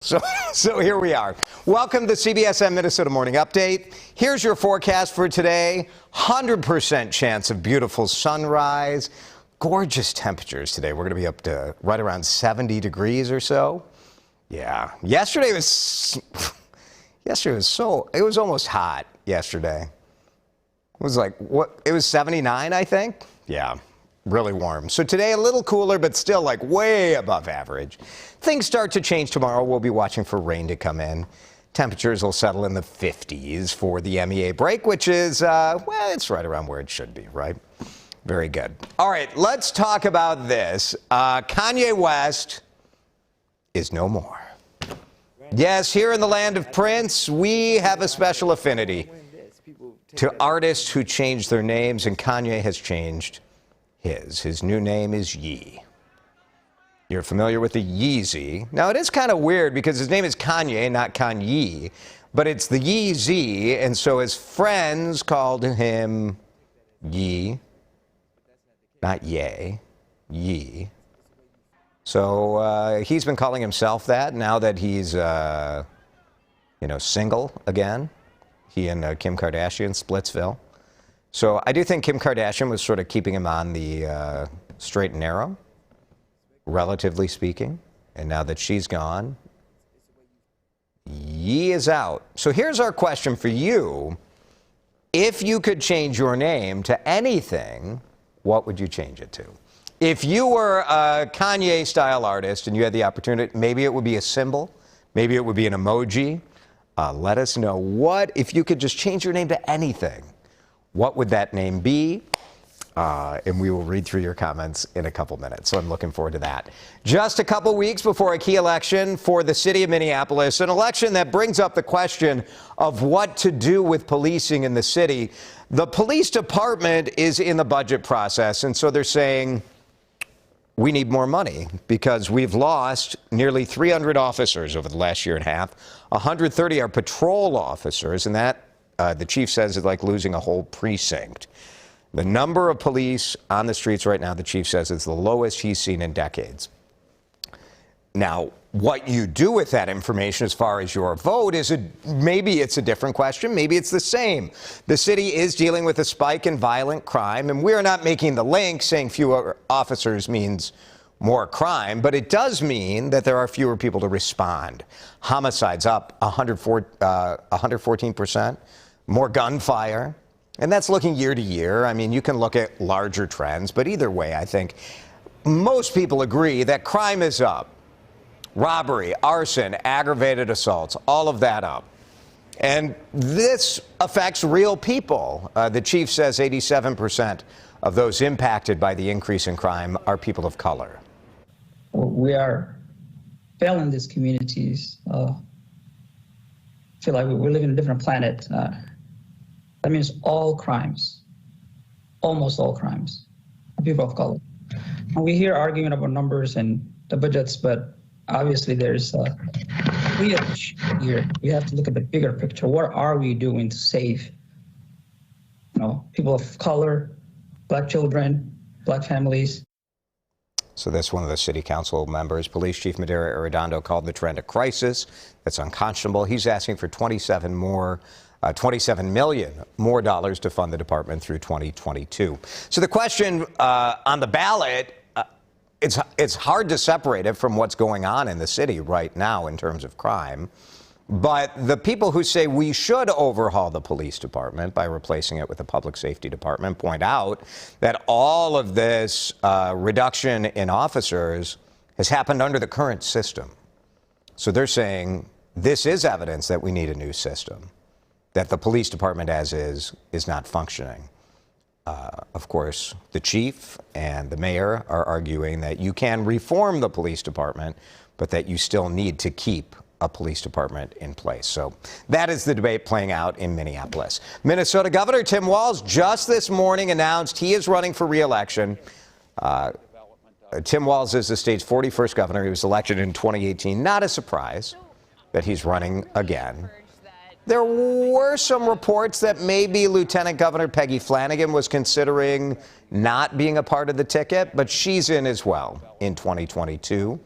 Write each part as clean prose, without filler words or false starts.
So here we are. Welcome to CBSN Minnesota Morning Update. Here's your forecast for today. 100% chance of beautiful sunrise. Gorgeous temperatures today. We're going to be up to right around 70 degrees or so. Yeah. Yesterday was it was almost hot yesterday. It was like, it was 79, I think. Yeah. Really warm. So today a little cooler, but still like way above average. Things start to change tomorrow. We'll be watching for rain to come in. Temperatures will settle in the 50s for the MEA break, which is, well, it's right around where it should be, right? Very good. All right, let's talk about this. Kanye West is no more. Yes, here in the land of Prince, we have a special affinity to artists who change their names, and Kanye has changed his new name is Ye. You're familiar with the Yeezy. Now, it is kind of weird because his name is Kanye, not Kanye, but it's the Yeezy, and so his friends called him Ye, not Ye, Ye. So he's been calling himself that now that he's, single again. He and Kim Kardashian, Splitsville. So I do think Kim Kardashian was sort of keeping him on the straight and narrow, relatively speaking. And now that she's gone, Ye is out. So here's our question for you. If you could change your name to anything, what would you change it to? If you were a Kanye-style artist and you had the opportunity, maybe it would be a symbol, maybe it would be an emoji. Let us know if you could just change your name to anything. What would that name be? And we will read through your comments in a couple minutes. So I'm looking forward to that. Just a couple weeks before a key election for the city of Minneapolis, an election that brings up the question of what to do with policing in the city. The police department is in the budget process, and so they're saying we need more money because we've lost nearly 300 officers over the last year and a half. 130 are patrol officers, and that the chief says it's like losing a whole precinct. The number of police on the streets right now, the chief says, is the lowest he's seen in decades. Now, what you do with that information as far as your vote is maybe it's a different question. Maybe it's the same. The city is dealing with a spike in violent crime, and we're not making the link saying fewer officers means more crime, but it does mean that there are fewer people to respond. Homicides up 114%. More gunfire, and that's looking year to year. I mean, you can look at larger trends, but either way, I think most people agree that crime is up. Robbery, arson, aggravated assaults, all of that up. And this affects real people. The chief says 87% of those impacted by the increase in crime are people of color. We are failing these communities. Feel like we live in a different planet. That means all crimes, almost all crimes, are people of color. And we hear argument about numbers and the budgets, but obviously there's a real issue here. We have to look at the bigger picture. What are we doing to save, people of color, Black children, Black families? So that's one of the city council members. Police Chief Madera Arredondo called the trend a crisis that's unconscionable. He's asking for 27 million more dollars to fund the department through 2022. So the question on the ballot, it's hard to separate it from what's going on in the city right now in terms of crime. But the people who say we should overhaul the police department by replacing it with a public safety department point out that all of this reduction in officers has happened under the current system. So they're saying this is evidence that we need a new system, that the police department as is not functioning. Of course, the chief and the mayor are arguing that you can reform the police department, but that you still need to keep a police department in place. So that is the debate playing out in Minneapolis. Minnesota Governor Tim Walz just this morning announced he is running for re-election. Tim Walz is the state's 41st governor. He was elected in 2018. Not a surprise that he's running again. There were some reports that maybe Lieutenant Governor Peggy Flanagan was considering not being a part of the ticket, but she's in as well in 2022.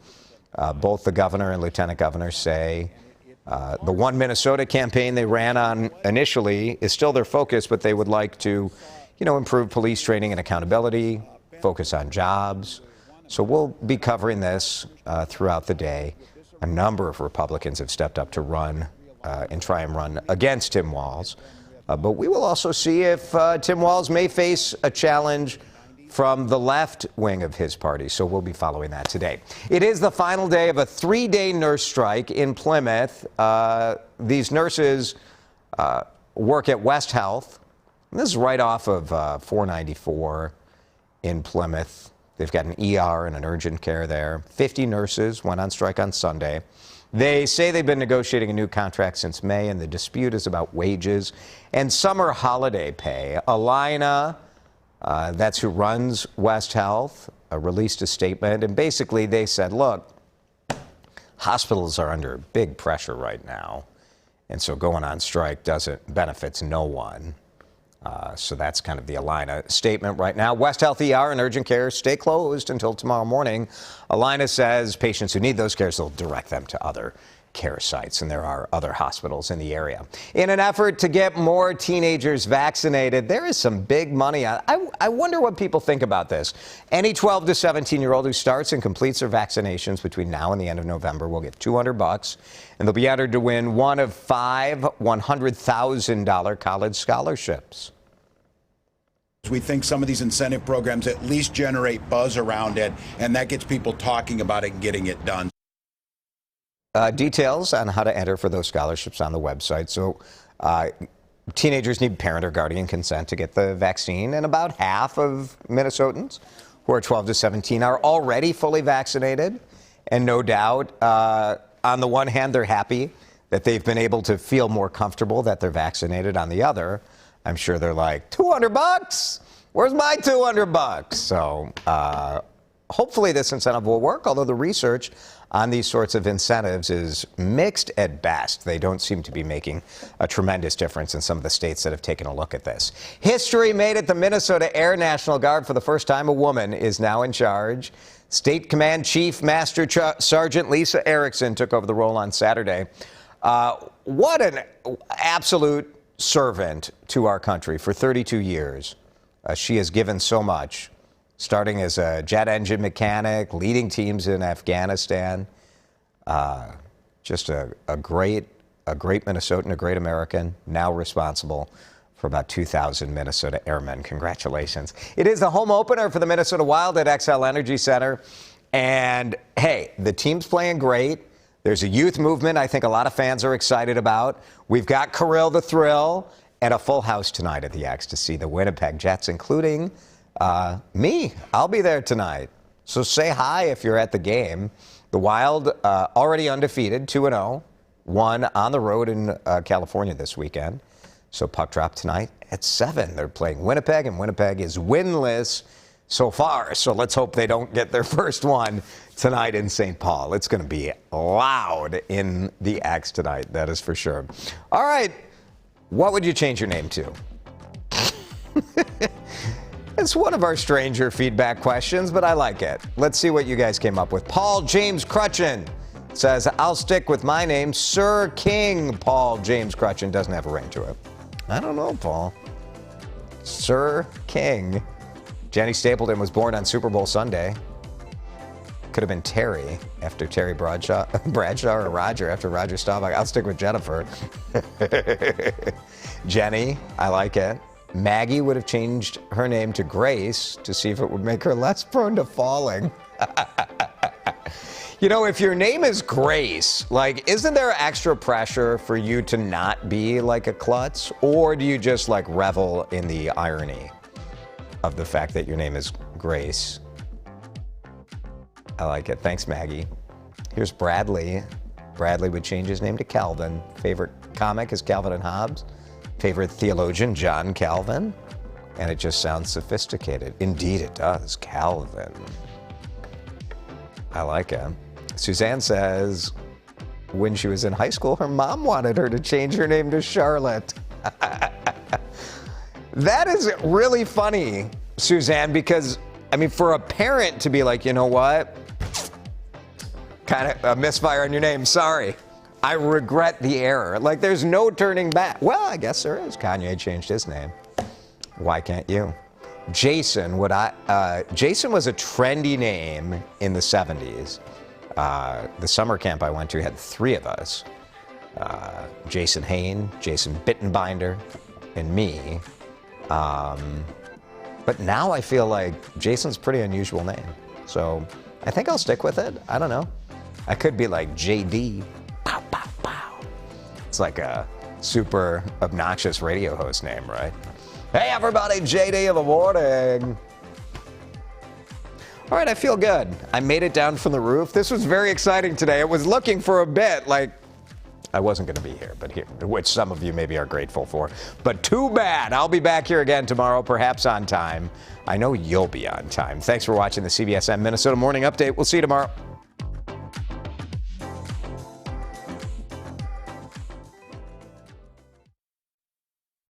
Both the governor and lieutenant governor say the One Minnesota campaign they ran on initially is still their focus, but they would like to, improve police training and accountability, focus on jobs. So we'll be covering this throughout the day. A number of Republicans have stepped up to run and try and run against Tim Walz. But we will also see if Tim Walz may face a challenge from the left wing of his party. So we'll be following that today. It is the final day of a 3-day nurse strike in Plymouth. These nurses work at West Health. And this is right off of 494 in Plymouth. They've got an ER and an urgent care there. 50 nurses went on strike on Sunday. They say they've been negotiating a new contract since May, and the dispute is about wages and summer holiday pay. Alina, that's who runs West Health, released a statement, and basically they said, look, hospitals are under big pressure right now, and so going on strike benefits no one. So that's kind of the Alina statement right now. West Health ER and urgent care stay closed until tomorrow morning. Alina says patients who need those cares, they'll direct them to other care sites, and there are other hospitals in the area. In an effort to get more teenagers vaccinated, there is some big money. I wonder what people think about this. Any 12 to 17-year-old who starts and completes their vaccinations between now and the end of November will get $200, and they'll be entered to win one of 5 $100,000 college scholarships. We think some of these incentive programs at least generate buzz around it, and that gets people talking about it and getting it done. Details on how to enter for those scholarships on the website. So teenagers need parent or guardian consent to get the vaccine, and about half of Minnesotans who are 12 to 17 are already fully vaccinated. And no doubt, on the one hand, they're happy that they've been able to feel more comfortable that they're vaccinated. On the other, I'm sure they're like, $200? Where's my $200? So hopefully this incentive will work, although the research on these sorts of incentives is mixed at best. They don't seem to be making a tremendous difference in some of the states that have taken a look at this. History made at the Minnesota Air National Guard. For the first time, a woman is now in charge. State Command Chief Master Sergeant Lisa Erickson took over the role on Saturday. What an absolute servant to our country for 32 years. She has given so much, starting as a jet engine mechanic, leading teams in Afghanistan. Just a great Minnesotan, a great American, now responsible for about 2,000 Minnesota airmen. Congratulations. It is the home opener for the Minnesota Wild at XL Energy Center. And hey, the team's playing great. There's a youth movement I think a lot of fans are excited about. We've got Kirill the Thrill and a full house tonight at the X to see the Winnipeg Jets, including me. I'll be there tonight. So say hi if you're at the game. The Wild already undefeated, 2-0, won on the road in California this weekend. So puck drop tonight at 7. They're playing Winnipeg, and Winnipeg is winless so far. So let's hope they don't get their first one tonight in St. Paul. It's going to be loud in the X tonight, that is for sure. All right, what would you change your name to? It's one of our stranger feedback questions, but I like it. Let's see what you guys came up with. Paul James Crutchin says, I'll stick with my name, Sir King. Paul James Crutchin doesn't have a ring to it. I don't know, Paul. Sir King. Jenny Stapleton was born on Super Bowl Sunday. Could have been Terry after Terry Bradshaw or Roger after Roger Staubach. I'll stick with Jennifer. Jenny, I like it. Maggie would have changed her name to Grace to see if it would make her less prone to falling. You know, if your name is Grace, like, isn't there extra pressure for you to not be like a klutz? Or do you just like revel in the irony of the fact that your name is Grace? I like it. Thanks, Maggie. Here's Bradley. Bradley would change his name to Calvin. Favorite comic is Calvin and Hobbes. Favorite theologian, John Calvin. And it just sounds sophisticated. Indeed, it does. Calvin. I like it. Suzanne says when she was in high school, her mom wanted her to change her name to Charlotte. That is really funny, Suzanne, because, I mean, for a parent to be like, you know what? Kind of a misfire on your name. Sorry. I regret the error. Like, there's no turning back. Well, I guess there is. Kanye changed his name. Why can't you? Jason, Jason was a trendy name in the 70s. The summer camp I went to had 3 of us. Jason Hain, Jason Bittenbinder, and me. But now I feel like Jason's a pretty unusual name. So I think I'll stick with it. I don't know. I could be like JD. Pow, pow, pow. It's like a super obnoxious radio host name, right? Hey, everybody, JD in the morning. All right, I feel good. I made it down from the roof. This was very exciting today. I was looking for a bit, like I wasn't going to be here, but here, which some of you maybe are grateful for. But too bad. I'll be back here again tomorrow, perhaps on time. I know you'll be on time. Thanks for watching the CBSN Minnesota Morning Update. We'll see you tomorrow.